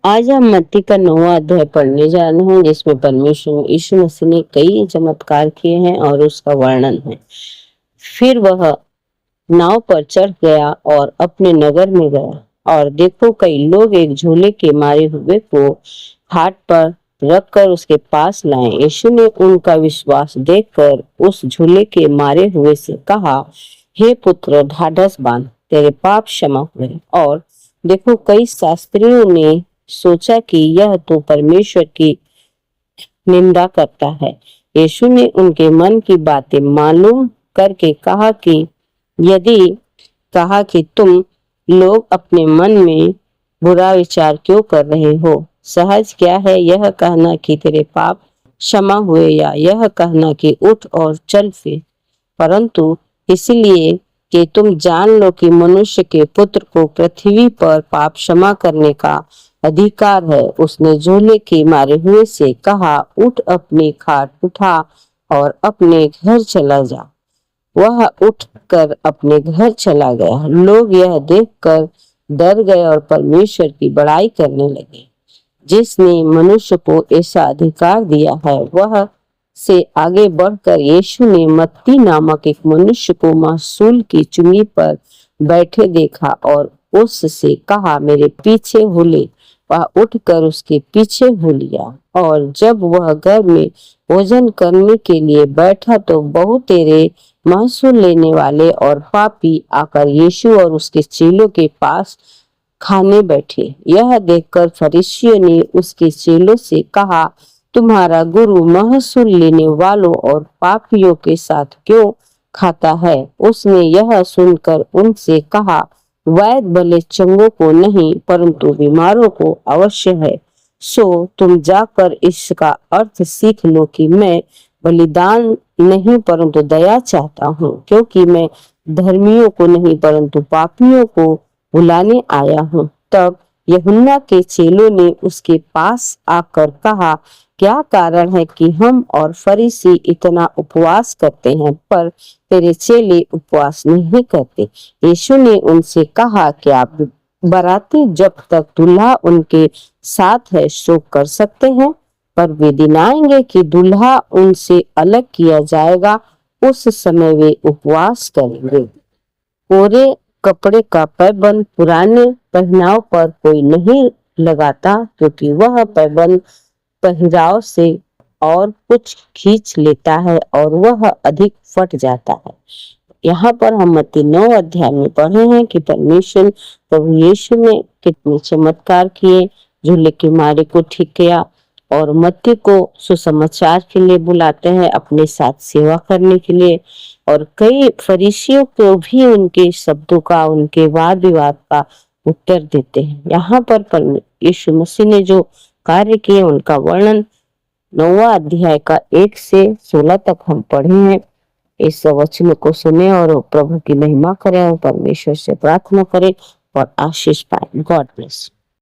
आज हम मत्ती का 9वां अध्याय पढ़ने जा रहे हैं, जिसमें परमेश्वर यीशु मसीह ने कई चमत्कार किए हैं और उसका वर्णन है। फिर वह नाव पर चढ़ गया और अपने नगर में गया, और देखो कई लोग एक झूले के मारे हुए को हाथ पर रखकर उसके पास लाए। यीशु ने उनका विश्वास देखकर उस झूले के मारे हुए से कहा, हे पुत्र, ढाढ़स बांध, तेरे पाप क्षमा हुए। और देखो कई शास्त्रियों ने सोचा कि यह तो परमेश्वर की निंदा करता है। यीशु ने उनके मन की बातें मालूम करके कहा कि तुम लोग अपने मन में बुरा विचार क्यों कर रहे हो। सहज क्या है यह कहना कि तेरे पाप क्षमा हुए, या यह कहना कि उठ और चल फिर। परंतु इसलिए कि तुम जान लो कि मनुष्य के पुत्र को पृथ्वी पर पाप क्षमा करने का अधिकार है। उसने झूले के मारे हुए से कहा, उठ, अपनी खाट उठा और अपने घर चला जा। वह उठकर अपने घर चला गया। लोग यह देखकर डर गए और परमेश्वर की बड़ाई करने लगे। जिसने मनुष्य को ऐसा अधिकार दिया है, वह से आगे बढ़कर यीशु ने मत्ती नामक एक मनुष्य को महसूल की चुंगी पर बैठे देखा और उससे कहा, मेरे पीछे हो ले। वह उठकर उसके पीछे हो लिया। और जब वह घर में भोजन करने के लिए बैठा तो बहुतेरे महसूल लेने वाले और पापी आकर यीशु और उसके चेलों के पास खाने बैठे। यह देखकर फरीसियों ने उसके चेलों से कहा, तुम्हारा गुरु महसूल लेने वालों और पापियों के साथ क्यों खाता है। उसने यह सुनकर उनसे कहा, वैद्य भले चंगों को नहीं परंतु बीमारों को अवश्य है। सो तुम जाकर इसका अर्थ सीख लो कि मैं बलिदान नहीं परंतु दया चाहता हूँ, क्योंकि मैं धर्मियों को नहीं परंतु पापियों को बुलाने आया हूँ। तब यूहन्ना के चेलों ने उसके पास आकर कहा, क्या कारण है कि हम और फरीसी इतना उपवास करते हैं पर तेरे चेले उपवास नहीं करते। यीशु ने उनसे कहा, क्या बराती जब तक दूल्हा उनके साथ है शोक कर सकते हैं, पर वे दिन आएंगे कि दूल्हा उनसे अलग किया जाएगा, उस समय वे उपवास करेंगे। कोरे कपड़े का पैबंद पुराने पहनाव पर कोई नहीं लगाता, क्योंकि वह पैबंद पहराव से और कुछ खींच लेता है और वह अधिक फट जाता है। यहाँ पर हम मत्ती 9 अध्याय में पढ़े हैं कि परमेश्वर प्रभु यीशु ने कितने चमत्कार किए, झूले के मारे को ठीक किया, और मत्ती को सुसमाचार के लिए बुलाते हैं, अपने साथ सेवा करने के लिए। और कई फरीसियों को भी उनके शब्दों का, उनके वाद विवाद का उत्तर देते हैं। यहाँ पर यीशु मसीह ने जो कार्य किए उनका वर्णन 9वां अध्याय का 1 से 16 तक हम पढ़े हैं। इस वचन को सुने और प्रभु की महिमा करें और परमेश्वर से प्रार्थना करें और आशीष पाए। God bless.